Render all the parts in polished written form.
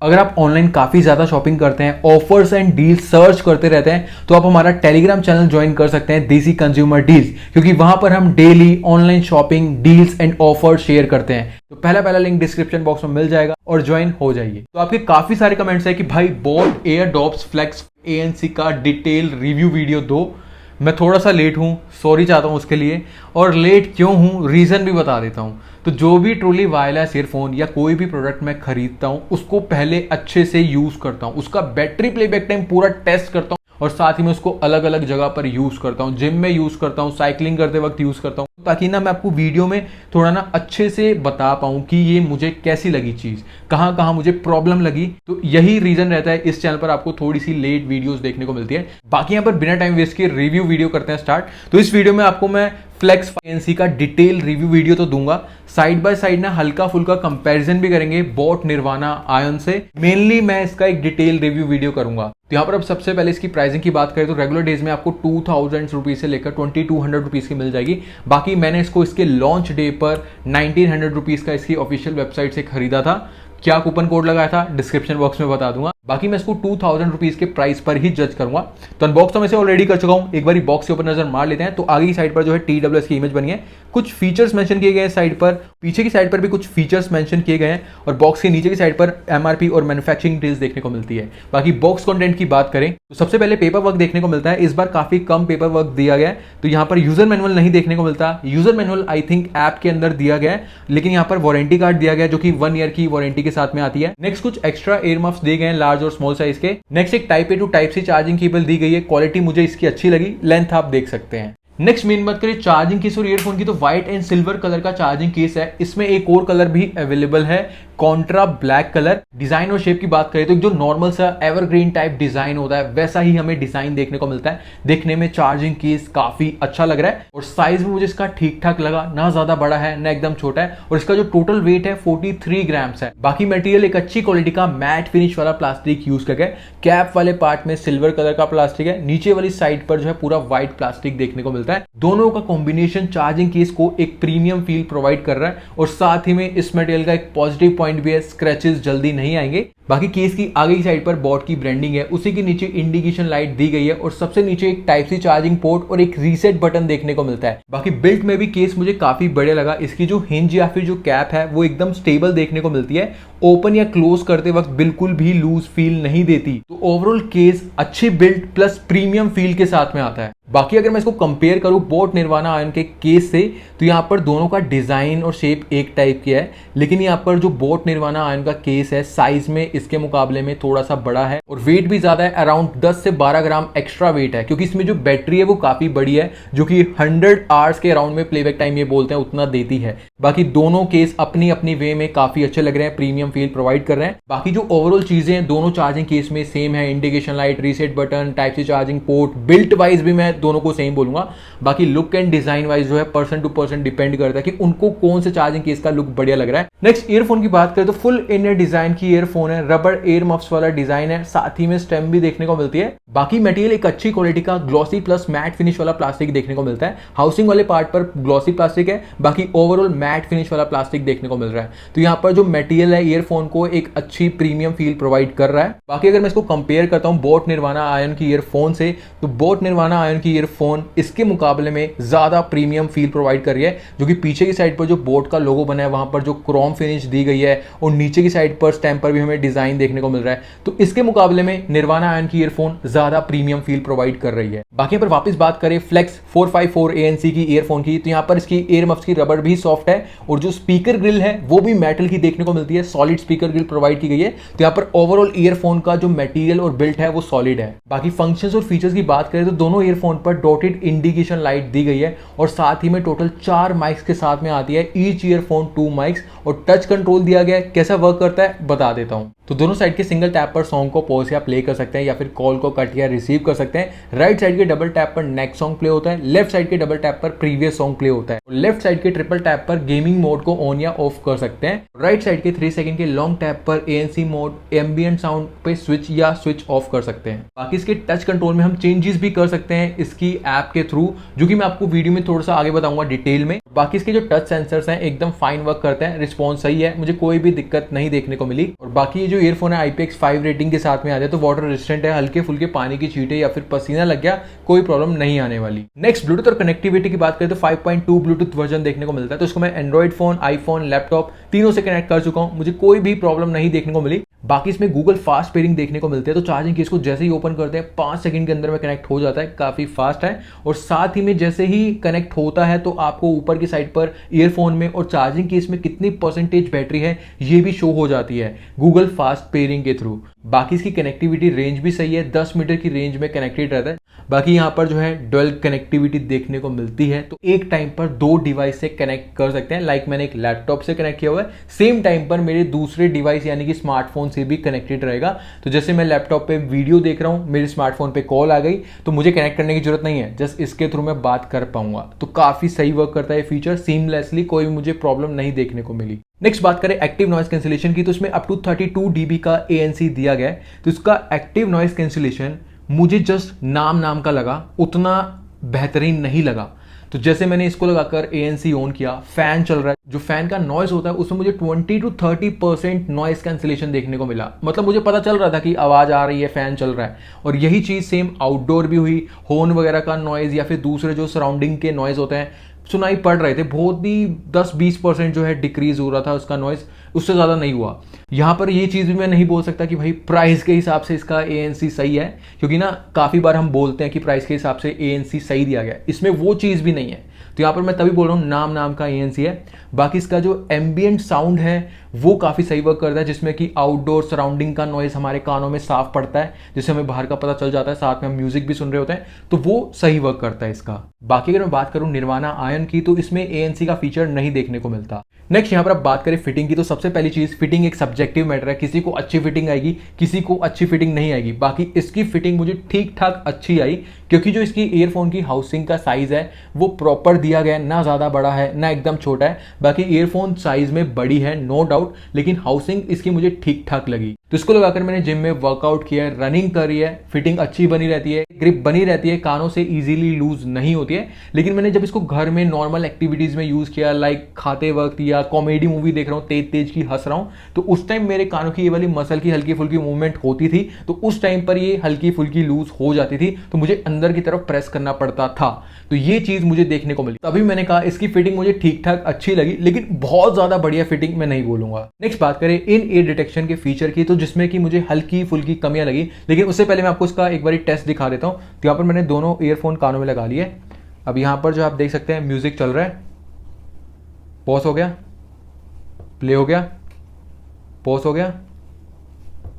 अगर आप ऑनलाइन काफी ज्यादा शॉपिंग करते हैं, ऑफर्स एंड डील्स सर्च करते रहते हैं, तो आप हमारा टेलीग्राम चैनल ज्वाइन कर सकते हैं, देसी कंज्यूमर डील्स, क्योंकि वहां पर हम daily online shopping deals and offer share करते हैं। तो पहला लिंक डिस्क्रिप्शन बॉक्स में मिल जाएगा और ज्वाइन हो जाइए। तो आपके काफी सारे कमेंट्स है कि भाई बोट एयरडॉप्स फ्लेक्स ANC का डिटेल रिव्यू वीडियो दो। मैं थोड़ा सा लेट हूँ, सॉरी चाहता हूँ उसके लिए, और लेट क्यों हूँ रीज़न भी बता देता हूँ। तो जो भी ट्रूली वायरलेस ईयरफोन या कोई भी प्रोडक्ट मैं खरीदता हूँ उसको पहले अच्छे से यूज़ करता हूँ, उसका बैटरी प्लेबैक टाइम पूरा टेस्ट करता हूँ और साथ ही मैं उसको अलग अलग जगह पर यूज़ करता हूँ। जिम में यूज़ करता हूँ, साइकिलिंग करते वक्त यूज़ करता हूँ, ताकि ना मैं आपको वीडियो में थोड़ा ना अच्छे से बता पाऊँ कि ये मुझे कैसी लगी चीज़, कहाँ कहाँ मुझे प्रॉब्लम लगी। तो यही रीज़न रहता है इस चैनल पर आपको थोड़ी सी लेट वीडियोस देखने को मिलती है। बाकी यहाँ पर बिना टाइम वेस्ट किए रिव्यू वीडियो करते हैं स्टार्ट। तो इस वीडियो में आपको मैं फ्लेक्स ANC का डिटेल रिव्यू वीडियो तो दूंगा, साइड बाय साइड ना हल्का फुल्का कंपैरिजन भी करेंगे बोट निर्वाणा आयन से। मेनली मैं इसका एक डिटेल रिव्यू वीडियो करूंगा। तो यहाँ पर अब सबसे पहले इसकी प्राइसिंग की बात करें तो रेगुलर डेज में आपको 2000 रुपीज से लेकर 2200 रुपीज की मिल जाएगी। बाकी मैंने इसको इसके लॉन्च डे पर 1900 रुपीज का इसकी ऑफिशियल वेबसाइट से खरीदा था। क्या कूपन कोड लगाया था डिस्क्रिप्शन बॉक्स में बता दूंगा। बाकी मैं इसको 2000 रुपीज के प्राइस पर ही जज करूंगा। तो अनबॉक्स तो मैं इसे ऑलरेडी कर चुका हूं, एक बार बॉक्स के ऊपर नजर मार लेते हैं। तो आगे की साइड पर जो है TWS की इमेज बनी है, कुछ फीचर्स मेंशन किए गए हैं साइड पर, पीछे की साइड पर भी कुछ फीचर्स मेंशन किए गए हैं और बॉक्स के नीचे की साइड पर MRP और मैन्युफैक्चरिंग डिटेल्स देखने को मिलती है। बाकी बॉक्स कंटेंट की बात करें तो सबसे पहले पेपर वर्क देखने को मिलता है। इस बार काफी कम पेपर वर्क दिया गया है, तो यहाँ पर यूजर मैनुअल नहीं देखने को मिलता। User manual I think app के अंदर दिया गया है, लेकिन यहाँ पर वारंटी कार्ड दिया गया जो कि 1 ईयर की वारंटी के साथ में आती है। नेक्स्ट कुछ एक्स्ट्रा एयर मफ्स दिए गए हैं लार्ज और स्मॉल साइज के। नेक्स्ट एक type A to type C charging cable दी गई है, क्वालिटी मुझे इसकी अच्छी लगी, लेंथ आप देख सकते हैं। नेक्स्ट मेन बात करें चार्जिंग केस और ईयरफोन की, तो व्हाइट एंड सिल्वर कलर का चार्जिंग केस है। इसमें एक और कलर भी अवेलेबल है, कॉन्ट्रा ब्लैक कलर। डिजाइन और शेप की बात करें तो जो नॉर्मल सा एवरग्रीन टाइप डिजाइन होता है वैसा ही हमें डिजाइन देखने को मिलता है। देखने में चार्जिंग केस काफी अच्छा लग रहा है और साइज भी मुझे इसका ठीक ठाक लगा, ना ज्यादा बड़ा है ना एकदम छोटा है। और इसका जो टोटल वेट है 43 ग्राम्स है। बाकी मटेरियल एक अच्छी क्वालिटी का मैट फिनिश वाला प्लास्टिक यूज करके, कैप वाले पार्ट में सिल्वर कलर का प्लास्टिक है, नीचे वाली साइड पर जो है पूरा व्हाइट प्लास्टिक देखने को मिलता है। दोनों का कॉम्बिनेशन चार्जिंग केस को एक प्रीमियम फील प्रोवाइड कर रहा है और साथ ही में इस मटेरियल का एक पॉजिटिव पॉइंट भी है, स्क्रैचेस जल्दी नहीं आएंगे। बाकी केस की आगे की साइड पर बोट की ब्रांडिंग है, उसी के नीचे इंडिकेशन लाइट दी गई है और सबसे नीचे एक टाइप C चार्जिंग पोर्ट और एक रीसेट बटन देखने को मिलता है। बाकी बिल्ट में भी केस मुझे काफी बढ़िया लगा। इसकी जो हिंज या फिर जो कैप है वो एकदम स्टेबल देखने को मिलती है, ओपन या क्लोज करते वक्त बिल्कुल भी लूज फील नहीं देती। तो ओवरऑल केस अच्छी बिल्ट प्लस प्रीमियम फील के साथ में आता है। बाकी अगर मैं इसको कंपेयर करूं बोट निर्वाणा आयन के केस से, तो यहाँ पर दोनों का डिजाइन और शेप एक टाइप की है, लेकिन यहाँ पर जो बोट निर्वाणा आयन का केस है साइज में इसके मुकाबले में थोड़ा सा बड़ा है और वेट भी ज्यादा है, अराउंड 10 से 12 ग्राम एक्स्ट्रा वेट है, क्योंकि इसमें जो बैटरी है वो काफी बड़ी है, जो कि 100 आवर्स के अराउंड में प्लेबैक टाइम ये बोलते हैं उतना देती है। बाकी दोनों केस अपनी अपनी वे में काफी अच्छे लग रहे हैं, प्रीमियम फील प्रोवाइड कर रहे हैं। बाकी जो ओवरऑल चीजें हैं दोनों चार्जिंग केस में सेम है, indication light, reset button, type C charging port, built wise भी मैं दोनों को सेम बोलूंगा। बाकी लुक एंड डिजाइन वाइज जो है पर्सन टू पर्सन डिपेंड करता है कि उनको कौन से चार्जिंग केस का लुक बढ़िया लग रहा है। नेक्स्ट ईयरफोन की बात करें तो फुल इनर डिजाइन की ईयरफोन है, रबर एयर मफ्स वाला डिजाइन है, साथ ही में स्टेम भी देखने को मिलती है। बाकी मटेरियल एक अच्छी क्वालिटी का ग्लॉसी प्लस मैट फिनिश वाला प्लास्टिक देखने को मिलता है। हाउसिंग वाले पार्ट पर ग्लॉसी प्लास्टिक है, बाकी ओवरऑल मैट फिनिश वाला प्लास्टिक देखने को मिल रहा है। तो यहाँ पर जो मटेरियल है ईयरफोन को एक अच्छी प्रीमियम फील प्रोवाइड कर रहा है। बाकी अगर मैं इसको कंपेयर करता हूँ बोट निर्वाणा आयन की ईयरफोन से, तो बोट निर्वाणा आयन की ईयरफोन इसके मुकाबले में ज्यादा प्रीमियम फील प्रोवाइड कर रही है, जो कि पीछे की साइड पर जो बोट का लोगो बना है वहां पर जो क्रोम फिनिश दी गई है और नीचे की साइड पर स्टैम्प पर भी हमें डिजाइन देखने को मिल रहा है। तो इसके मुकाबले में निर्वाणा आयन की ईयरफोन ज्यादा प्रीमियम फील प्रोवाइड कर रही है। बाकी पर वापस बात करें फ्लेक्स 454 ANC की ईयरफोन की, तो यहाँ पर इसकी एयर मफ्स की रबर भी सॉफ्ट है और जो स्पीकर ग्रिल है वो भी मेटल की देखने को मिलती है, सॉलिड स्पीकर ग्रिल प्रोवाइड की गई है। तो यहाँ पर ओवरऑल ईयरफोन का जो मटेरियल और बिल्ट है वो सॉलिड है। बाकी फंक्शंस और फीचर्स की बात करें तो दोनों ईयरफोन पर डॉटेड इंडिकेशन लाइट दी गई है और साथ ही में टोटल 4 माइक्स के साथ में आती है, ईच ईयरफोन 2 माइक्स और टच कंट्रोल दिया गया है। कैसा वर्क करता है बता देता हूं। तो दोनों साइड के सिंगल टैप पर सॉन्ग को पॉज या प्ले कर सकते हैं या फिर कॉल को कट या रिसीव कर सकते हैं। राइट साइड के डबल टैप पर नेक्स्ट सॉन्ग प्ले होता है, लेफ्ट साइड के डबल टैप पर प्रीवियस सॉन्ग प्ले होता है। लेफ्ट साइड के ट्रिपल टैप पर गेमिंग मोड को ऑन या ऑफ कर सकते हैं। राइट साइड के 3 सेकंड के लॉन्ग टैप पर ANC मोड, एम्बिएंट साउंड पे स्विच या स्विच ऑफ कर सकते हैं। बाकी इसके टच कंट्रोल में हम चेंजेस भी कर सकते हैं इसकी ऐप के थ्रू, जो कि मैं आपको वीडियो में थोड़ा सा आगे बताऊंगा डिटेल में। बाकी इसके जो टच सेंसर्स हैं एकदम फाइन वर्क करते हैं, रिस्पॉन्स सही है, मुझे कोई भी दिक्कत नहीं देखने को मिली। और बाकी ये जो जो ईयरफोन है IPX5 रेटिंग के साथ में आ जाए तो वाटर रेजिस्टेंट है, हल्के फुल्के पानी की छींटे या फिर पसीना लग गया कोई प्रॉब्लम नहीं आने वाली। नेक्स्ट ब्लूटूथ और कनेक्टिविटी की बात करें तो 5.2 ब्लूटूथ वर्जन देखने को मिलता है। तो इसको मैं एंड्रॉइड फोन, आईफोन, लैपटॉप तीनों से कनेक्ट कर चुका हूं, मुझे कोई भी प्रॉब्लम नहीं देखने को मिली। बाकी इसमें गूगल फास्ट पेयरिंग देखने को मिलते हैं। तो चार्जिंग केस को जैसे ही ओपन करते हैं 5 सेकंड के अंदर में कनेक्ट हो जाता है, काफी फास्ट है। और साथ ही में जैसे ही कनेक्ट होता है तो आपको ऊपर की साइड पर ईयरफोन में और चार्जिंग केस में कितनी परसेंटेज बैटरी है ये भी शो हो जाती है गूगल फास्ट पेयरिंग के थ्रू। बाकी इसकी कनेक्टिविटी रेंज भी सही है, 10 मीटर की रेंज में कनेक्टेड रहता है। बाकी यहाँ पर जो है डुअल कनेक्टिविटी देखने को मिलती है, तो एक टाइम पर 2 डिवाइस से कनेक्ट कर सकते हैं। लाइक मैंने एक लैपटॉप से कनेक्ट किया हुआ है, सेम टाइम पर मेरे दूसरे डिवाइस यानी कि स्मार्टफोन से भी कनेक्टेड रहेगा। तो जैसे मैं लैपटॉप पे वीडियो देख रहा हूं, मेरे स्मार्टफोन पे कॉल आ गई तो मुझे कनेक्ट करने की जरूरत नहीं है, जस्ट इसके थ्रू मैं बात कर पाऊंगा। तो काफी सही वर्क करता है फीचर, सीमलेसली, कोई मुझे प्रॉब्लम नहीं देखने को मिली। नेक्स्ट बात करें एक्टिव नॉइस कैंसिलेशन की, तो इसमें अप टू 32 dB का ANC दिया गया है। तो इसका एक्टिव नॉइस कैंसिलेशन मुझे जस्ट नाम का लगा, उतना बेहतरीन नहीं लगा। तो जैसे मैंने इसको लगाकर ANC ऑन किया, फैन चल रहा है, जो फैन का नॉइज होता है उसमें मुझे 20 to 30% नॉइस कैंसिलेशन देखने को मिला। मतलब मुझे पता चल रहा था कि आवाज आ रही है, फैन चल रहा है। और यही चीज सेम आउटडोर भी हुई, हॉर्न वगैरह का नॉइज या फिर दूसरे जो सराउंडिंग के नॉइज होते हैं सुनाई पड़ रहे थे, बहुत ही 10-20% जो है डिक्रीज हो रहा था उसका नॉइज, उससे ज्यादा नहीं हुआ। यहां पर ये चीज भी मैं नहीं बोल सकता कि भाई प्राइस के हिसाब से इसका ANC सही है, क्योंकि ना काफी बार हम बोलते हैं कि प्राइस के हिसाब से ANC सही दिया गया, इसमें वो चीज भी नहीं है। तो यहां पर मैं तभी बोल रहा हूं नाम का ANC है। बाकी इसका जो एम्बियंट साउंड है वो काफी सही वर्क करता है, जिसमें कि आउटडोर सराउंडिंग का नॉइज हमारे कानों में साफ पड़ता है, जिससे हमें बाहर का पता चल जाता है, साथ में हम म्यूजिक भी सुन रहे होते हैं, तो वो सही वर्क करता है इसका। बाकी अगर मैं बात करूं निर्वाणा आयन की, तो इसमें ANC का फीचर नहीं देखने को मिलता। नेक्स्ट यहाँ पर आप बात करें फिटिंग की, तो सबसे पहली चीज, फिटिंग एक सब्जेक्टिव मैटर है, किसी को अच्छी फिटिंग आएगी, किसी को अच्छी फिटिंग नहीं आएगी। बाकी इसकी फिटिंग मुझे ठीक ठाक अच्छी आई, क्योंकि जो इसकी ईयरफोन की हाउसिंग का साइज है वो प्रॉपर दिया गया है, ना ज्यादा बड़ा है ना एकदम छोटा है। बाकी ईयरफोन साइज में बड़ी है नो डाउट, लेकिन हाउसिंग इसकी मुझे ठीक ठाक लगी। तो इसको लगाकर मैंने जिम में वर्कआउट किया है, रनिंग करी है, फिटिंग अच्छी बनी रहती है, ग्रिप बनी रहती है, कानों से इजीली लूज नहीं होती है। लेकिन मैंने जब इसको घर में नॉर्मल एक्टिविटीज में यूज किया, लाइक खाते वक्त या कॉमेडी मूवी देख रहा हूँ, तेज की हंस रहा हूँ, तो उस टाइम मेरे कानों की ये वाली मसल की हल्की फुल्की मूवमेंट होती थी, तो उस टाइम पर ये हल्की फुल्की लूज हो जाती थी, तो मुझे अंदर की तरफ प्रेस करना पड़ता था। तो ये चीज मुझे देखने को मिली, तभी मैंने कहा इसकी फिटिंग मुझे ठीक ठाक अच्छी लगी, लेकिन बहुत ज्यादा बढ़िया फिटिंग मैं नहीं बोलूंगा। नेक्स्ट बात करें इन ईयर डिटेक्शन के फीचर की, तो जिसमें कि मुझे हल्की फुल्की कमियां लगी, लेकिन उससे पहले मैं आपको इसका एक बार टेस्ट दिखा देता हूं। तो यहां पर मैंने दोनों ईयरफोन कानों में लगा लिए। अब यहां पर जो आप देख सकते हैं म्यूजिक चल रहा है, पॉज हो गया, प्ले हो गया, पॉज हो गया,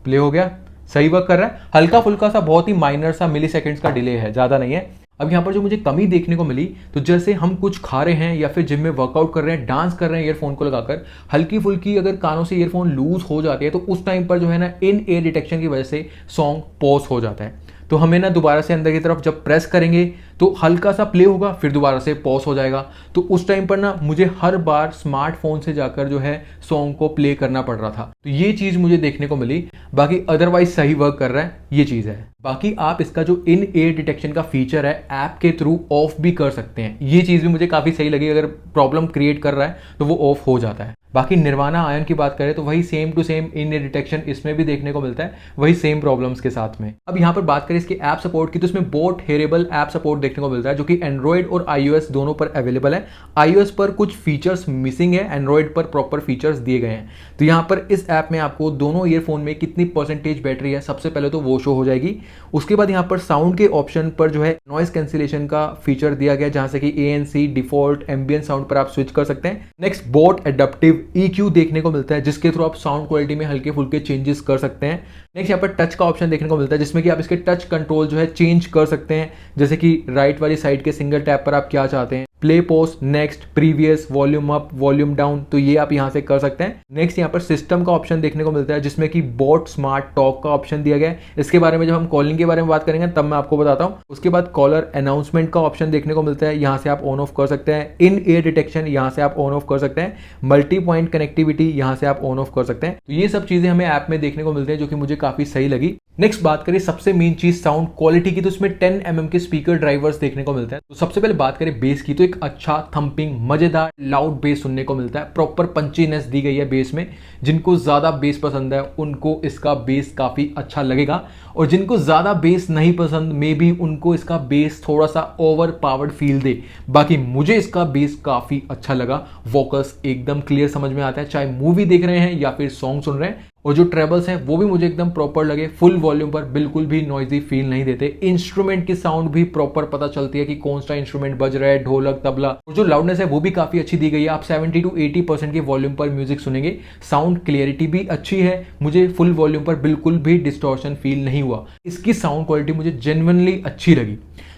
प्ले हो गया, सही वर्क कर रहा है। हल्का फुल्का सा बहुत ही माइनर सा मिली सेकेंड्स का डिले है, ज्यादा नहीं है। अब यहां पर जो मुझे कमी देखने को मिली, तो जैसे हम कुछ खा रहे हैं या फिर जिम में वर्कआउट कर रहे हैं, डांस कर रहे हैं ईयरफोन को लगाकर, हल्की फुल्की अगर कानों से ईयरफोन लूज हो जाती है, तो उस टाइम पर जो है ना इन ईयर डिटेक्शन की वजह से सॉन्ग पॉज हो जाता है। तो हमें ना दोबारा से अंदर की तरफ जब प्रेस करेंगे तो हल्का सा प्ले होगा, फिर दोबारा से पॉज हो जाएगा। तो उस टाइम पर ना मुझे हर बार स्मार्टफोन से जाकर जो है सॉन्ग को प्ले करना पड़ रहा था। तो ये चीज मुझे देखने को मिली। बाकी अदरवाइज सही वर्क कर रहा है, ये चीज है। बाकी आप इसका जो इन ईयर डिटेक्शन का फीचर है ऐप के थ्रू ऑफ भी कर सकते हैं, ये चीज भी मुझे काफी सही लगी। अगर प्रॉब्लम क्रिएट कर रहा है तो वो ऑफ हो जाता है। बाकी निर्वाणा आयन की बात करें तो वही same to same in ear detection इसमें भी देखने को मिलता है, वही सेम प्रॉब्लम्स के साथ में। अब यहाँ पर बात करें इसके ऐप सपोर्ट की, तो इसमें बोट हेरेबल ऐप सपोर्ट देखने को मिलता है, जो कि एंड्रॉइड और iOS दोनों पर अवेलेबल है। iOS पर कुछ फीचर्स मिसिंग है, एंड्रॉइड पर प्रॉपर फीचर्स दिए गए हैं। तो यहाँ पर इस ऐप में आपको दोनों ईयरफोन में कितनी परसेंटेज बैटरी है सबसे पहले तो वो शो हो जाएगी। उसके बाद यहाँ पर साउंड के ऑप्शन पर जो है नॉइस कैंसिलेशन का फीचर दिया गया, जहां से कि ANC डिफॉल्ट एम्बियंट साउंड पर आप स्विच कर सकते हैं। नेक्स्ट बोट एडेप्टिव EQ देखने को मिलता है, जिसके थ्रू आप साउंड क्वालिटी में हल्के फुल्के चेंजेस कर सकते हैं। नेक्स्ट यहाँ पर टच का ऑप्शन देखने को मिलता है, जिसमें कि आप इसके टच कंट्रोल जो है चेंज कर सकते हैं, जैसे कि राइट वाली साइड के सिंगल टैप पर आप क्या चाहते हैं, play, pause, next, previous, volume up, volume down, तो ये आप यहां से कर सकते हैं। नेक्स्ट यहाँ पर सिस्टम का ऑप्शन देखने को मिलता है, जिसमें कि बोट स्मार्ट टॉक का ऑप्शन दिया गया है। इसके बारे में जब हम कॉलिंग के बारे में बात करेंगे तब मैं आपको बताता हूं। उसके बाद कॉलर अनाउंसमेंट का ऑप्शन देखने को मिलता है, यहां से आप ऑन ऑफ कर सकते हैं। इन ईयर डिटेक्शन यहां से आप ऑन ऑफ कर सकते हैं। मल्टी पॉइंट कनेक्टिविटी यहां से आप ऑन ऑफ कर सकते हैं। तो ये सब चीजें हमें ऐप में देखने को मिलती है, जो कि मुझे काफी सही लगी। नेक्स्ट बात करें सबसे मेन चीज साउंड क्वालिटी की, तो इसमें 10 mm के स्पीकर ड्राइवर्स फ्लेवर्स देखने को मिलते हैं। तो सबसे पहले बात करें बेस की, तो एक अच्छा थंपिंग मजेदार लाउड बेस सुनने को मिलता है, प्रॉपर पंचीनेस दी गई है बेस में। जिनको ज्यादा बेस पसंद है उनको इसका बेस काफी अच्छा लगेगा, और जिनको ज्यादा बेस नहीं पसंद मे बी उनको इसका बेस थोड़ा सा ओवर पावर्ड फील दे। बाकी मुझे इसका बेस काफी अच्छा लगा, वोकल्स एकदम क्लियर समझ में आता है, चाहे मूवी देख रहे हैं या फिर सॉन्ग सुन रहे हैं। और जो ट्रेबल्स हैं वो भी मुझे एकदम प्रॉपर लगे, फुल वॉल्यूम पर, बिल्कुल भी नॉइजी फील नहीं देते। इंस्ट्रूमेंट की साउंड भी प्रॉपर पता चलती है कि कौन सा इंस्ट्रूमेंट बज रहा है, ढोलक, तबला। और जो लाउडनेस है वो भी काफी अच्छी दी गई है। आप 70 to 80% के वॉल्यूम पर म्यूजिक सुनेंगे। साउंड क्लियरिटी भी अच्छी है, मुझे फुल वॉल्यूम पर बिल्कुल भी डिस्टॉर्शन फील नहीं हुआ। इसकी साउंड क्वालिटी मुझे जेन्युइनली अच्छी लगी।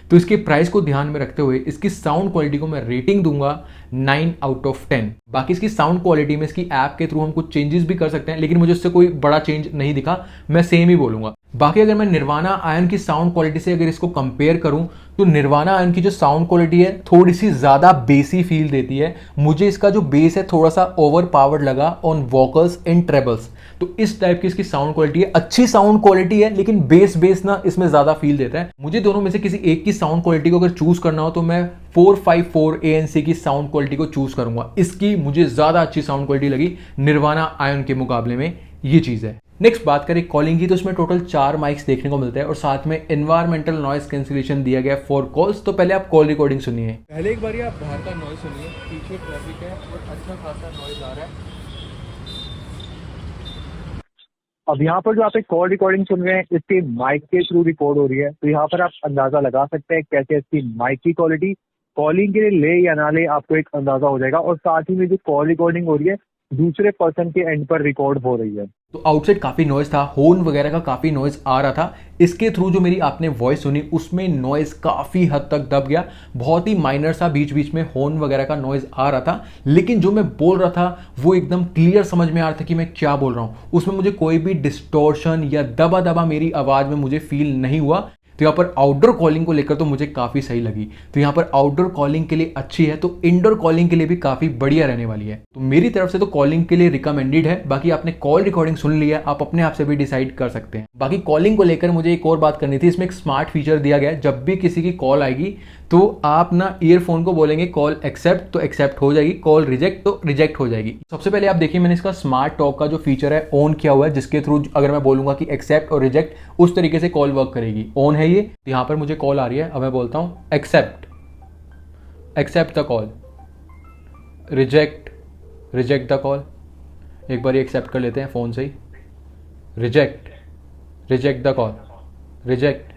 तो इसके प्राइस को ध्यान में रखते हुए इसकी साउंड क्वालिटी को मैं रेटिंग दूंगा 9 out of 10। बाकी इसकी साउंड क्वालिटी में इसकी ऐप के थ्रू हम कुछ चेंजेस भी कर सकते हैं, लेकिन मुझे उससे कोई बड़ा चेंज नहीं दिखा, मैं सेम ही बोलूंगा। बाकी अगर मैं निर्वाणा आयन की साउंड क्वालिटी से अगर इसको कंपेयर करूं, तो निर्वाणा आयन की जो साउंड क्वालिटी है थोड़ी सी ज्यादा बेसी फील देती है। मुझे इसका जो बेस है थोड़ा सा ओवर पावर्ड लगा ऑन वोकल्स एंड ट्रेबल्स। तो इस टाइप की इसकी साउंड क्वालिटी है, अच्छी साउंड क्वालिटी है, लेकिन बेस ना इसमें ज्यादा फील देता है। मुझे दोनों में से किसी एक की साउंड क्वालिटी को अगर चूज करना हो तो मैं 454 ANC की साउंड क्वालिटी को चूज करूंगा। इसकी मुझे ज्यादा अच्छी साउंड क्वालिटी लगी निर्वाणा आयन के मुकाबले में, ये चीज है। नेक्स्ट बात करें कॉलिंग की, तो इसमें टोटल 4 माइक्स देखने को मिलते हैं और साथ में एनवायरमेंटल नॉइस कैंसिलेशन दिया गया 4 कॉल्स। तो पहले आप कॉल रिकॉर्डिंग सुनिए। पहले एक बार आप बाहर का नॉइस सुनिए, पीछे ट्रैफिक है और अच्छा खासा नॉइस आ रहा है। अब यहाँ पर जो आप एक कॉल रिकॉर्डिंग सुन रहे हैं इसके माइक के थ्रू रिकॉर्ड हो रही है, तो यहाँ पर आप अंदाजा लगा सकते हैं कैसे इसकी माइक की क्वालिटी कॉलिंग के लिए ले या ना ले, आपको एक अंदाजा हो जाएगा। और साथ ही में जो कॉल रिकॉर्डिंग हो रही है दूसरे पर्सन के एंड पर रिकॉर्ड हो रही है। तो आउटसाइड काफी नॉइज था, हॉर्न वगैरह का काफी नॉइज आ रहा था। इसके थ्रू जो मेरी आपने वॉइस सुनी उसमें नॉइज काफी हद तक दब गया, बहुत ही माइनर सा बीच बीच में हॉर्न वगैरह का नॉइज आ रहा था, लेकिन जो मैं बोल रहा था वो एकदम क्लियर समझ में आ रहा था कि मैं क्या बोल रहा हूं। उसमें मुझे कोई भी डिस्टॉर्शन या दबा दबा मेरी आवाज में मुझे फील नहीं हुआ। तो यहाँ पर आउटडोर कॉलिंग को लेकर तो मुझे काफी सही लगी। तो यहाँ पर आउटडोर कॉलिंग के लिए अच्छी है, तो इंडोर कॉलिंग के लिए भी काफी बढ़िया रहने वाली है। तो मेरी तरफ से तो कॉलिंग के लिए रिकमेंडेड है। बाकी आपने कॉल रिकॉर्डिंग सुन लिया, आप अपने आप से भी डिसाइड कर सकते हैं। बाकी कॉलिंग को लेकर मुझे एक और बात करनी थी, इसमें एक स्मार्ट फीचर दिया गया है। जब भी किसी की कॉल आएगी तो आप ना ईयरफोन को बोलेंगे कॉल एक्सेप्ट, तो एक्सेप्ट हो जाएगी, कॉल रिजेक्ट तो रिजेक्ट हो जाएगी। सबसे पहले आप देखिए मैंने इसका स्मार्ट टॉक का जो फीचर है ऑन किया हुआ है, जिसके थ्रू अगर मैं बोलूंगा कि एक्सेप्ट और रिजेक्ट उस तरीके से कॉल वर्क करेगी। ऑन है ये, तो यहाँ पर मुझे कॉल आ रही है, अब मैं बोलता हूँ accept, accept the call, reject, reject the call. एक बार एक्सेप्ट कर लेते हैं फोन से ही, reject, reject the call, reject,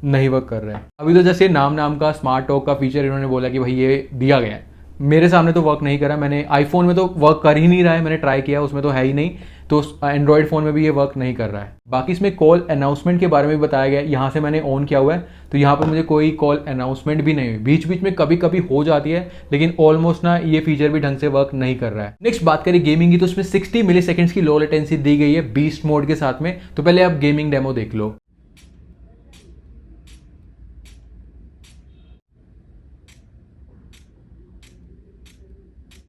नहीं वर्क कर रहा है। अभी तो जैसे नाम का स्मार्ट टॉक का फीचर इन्होंने बोला कि भाई ये दिया गया है, मेरे सामने तो वर्क नहीं कर रहा। मैंने आईफोन में तो वर्क कर ही नहीं रहा है, मैंने ट्राई किया उसमें तो है ही नहीं, तो एंड्रॉयड फोन में भी ये वर्क नहीं कर रहा है। बाकी इसमें कॉल अनाउंसमेंट के बारे में भी बताया गया है, यहाँ से मैंने ऑन किया हुआ है, तो यहाँ पर मुझे कोई कॉल अनाउंसमेंट भी नहीं हुई। बीच बीच में कभी कभी हो जाती है, लेकिन ऑलमोस्ट ना ये फीचर भी ढंग से वर्क नहीं कर रहा है। नेक्स्ट बात करें गेमिंग की, तो इसमें 60 मिली सेकेंड्स की लो लेटेंसी दी गई है बीस्ट मोड के साथ में। तो पहले आप गेमिंग डेमो देख लो।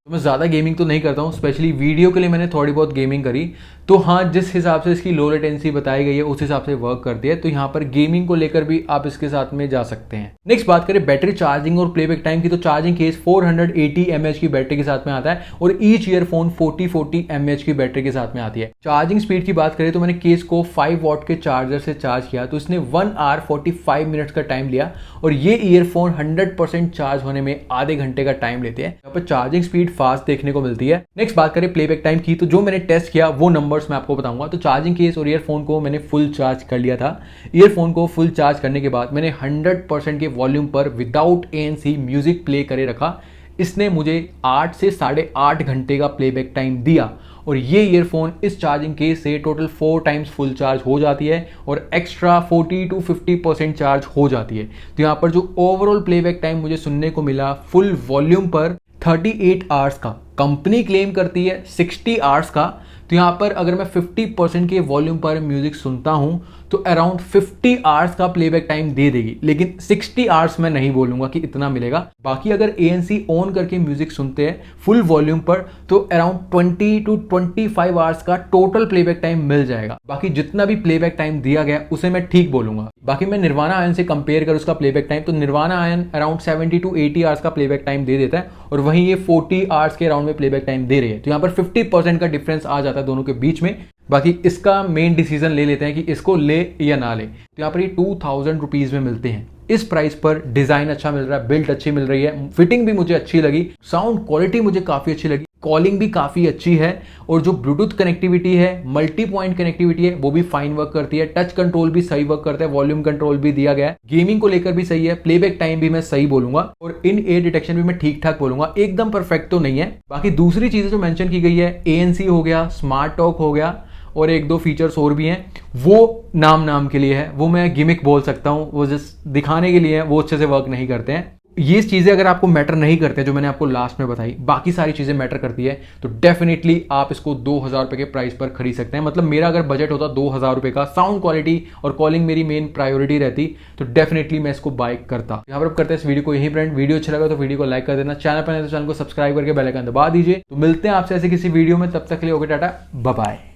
मैं ज़्यादा गेमिंग तो नहीं करता हूँ, स्पेशली वीडियो के लिए मैंने थोड़ी बहुत गेमिंग करी। तो हाँ, जिस हिसाब से इसकी लो लेटेंसी बताई गई है उस हिसाब से वर्क करती है। तो यहाँ पर गेमिंग को लेकर भी आप इसके साथ में जा सकते हैं। नेक्स्ट बात करें बैटरी चार्जिंग और प्लेबैक टाइम की, तो चार्जिंग केस 480 mAh की बैटरी के साथ में आता है और ईच ईयरफोन 40 mAh की बैटरी के साथ में आती है। चार्जिंग स्पीड की बात करें तो मैंने केस को 5 वॉट के चार्जर से चार्ज किया, तो इसने 1 hour 45 मिनट्स का टाइम लिया, और ये ईयरफोन 100% चार्ज होने में आधे घंटे का टाइम लेते हैं। यहाँ पर चार्जिंग स्पीड फास्ट देखने को मिलती है। नेक्स्ट बात करें प्लेबैक टाइम की, तो जो मैंने टेस्ट किया वो नंबर्स मैं आपको बताऊंगा। तो चार्जिंग केस और ईयरफोन को मैंने फुल चार्ज कर लिया था। ईयरफोन को फुल चार्ज करने के बाद मैंने 100% के वॉल्यूम पर विदाउट ANC म्यूजिक प्ले करे रखा। इसने मुझे 8 से 8.5 घंटे का प्लेबैक टाइम दिया, और ये ईयरफोन इस चार्जिंग केस से टोटल 4 टाइम्स फुल चार्ज हो जाती है और एक्स्ट्रा 40 to 50% चार्ज हो जाती है। तो यहाँ पर जो ओवरऑल प्लेबैक टाइम मुझे सुनने को मिला फुल वॉल्यूम पर 38 आवर्स का, कंपनी क्लेम करती है 60 आवर्स का। तो यहाँ पर अगर मैं 50% के वॉल्यूम पर म्यूजिक सुनता हूं तो अराउंड 50 आवर्स का प्लेबैक टाइम दे देगी, लेकिन 60 आवर्स मैं नहीं बोलूंगा कि इतना मिलेगा। बाकी अगर ANC ऑन करके म्यूजिक सुनते हैं फुल वॉल्यूम पर तो अराउंड 20 to 25 आवर्स का टोटल प्लेबैक टाइम मिल जाएगा। बाकी जितना भी प्लेबैक टाइम दिया गया उसे मैं ठीक बोलूंगा। बाकी मैं निर्वाणा आयन से कंपेयर कर उसका प्लेबैक टाइम, तो nirvana ion around 70 to 80 hours का प्लेबैक टाइम दे देता है और वहीं ये 40 आवर्स के अराउंड में प्लेबैक टाइम दे रही है। तो यहाँ पर 50% का डिफरेंस आ जाता है दोनों के बीच में। बाकी इसका मेन डिसीजन ले लेते हैं कि इसको ले या ना ले। तो यहाँ पर ये 2000 रुपीज में मिलते हैं। इस प्राइस पर डिजाइन अच्छा मिल रहा है, बिल्ड अच्छी मिल रही है, फिटिंग भी मुझे अच्छी लगी, साउंड क्वालिटी मुझे काफी अच्छी लगी, कॉलिंग भी काफी अच्छी है और जो ब्लूटूथ कनेक्टिविटी है, मल्टी पॉइंट कनेक्टिविटी है वो भी फाइन वर्क करती है, टच कंट्रोल भी सही वर्क करता है, वॉल्यूम कंट्रोल भी दिया गया है, गेमिंग को लेकर भी सही है, प्लेबैक टाइम भी मैं सही बोलूंगा और इन एयर डिटेक्शन भी मैं ठीक ठाक बोलूंगा, एकदम परफेक्ट तो नहीं है। बाकी दूसरी चीजें जो मेंशन की गई है, ANC हो गया, स्मार्ट टॉक हो गया और एक दो फीचर्स और भी हैं, वो नाम के लिए है, वो मैं गिमिक बोल सकता हूं, वो जस्ट दिखाने के लिए है, वो अच्छे से वर्क नहीं करते हैं। ये चीजें अगर आपको मैटर नहीं करते जो मैंने आपको लास्ट में बताई, बाकी सारी चीजें मैटर करती है, तो डेफिनेटली आप इसको 2000 रुपए के प्राइस पर खरीद सकते हैं। मतलब मेरा अगर बजट होता 2000 रुपए का, साउंड क्वालिटी और कॉलिंग मेरी मेन प्रायोरिटी रहती, तो डेफिनेटली मैं इसको बाय करता। यहाँ पर अब करते हैं इस वीडियो को यहीं फ्रेंड। वीडियो अच्छा लगा तो वीडियो को लाइक कर देना, चैनल पर नहीं तो चैनल को सब्सक्राइब करके बेल आइकन दबा दीजिए। तो मिलते हैं आपसे ऐसे किसी वीडियो में, तब तक के लिए ओके टाटा बाय बाय।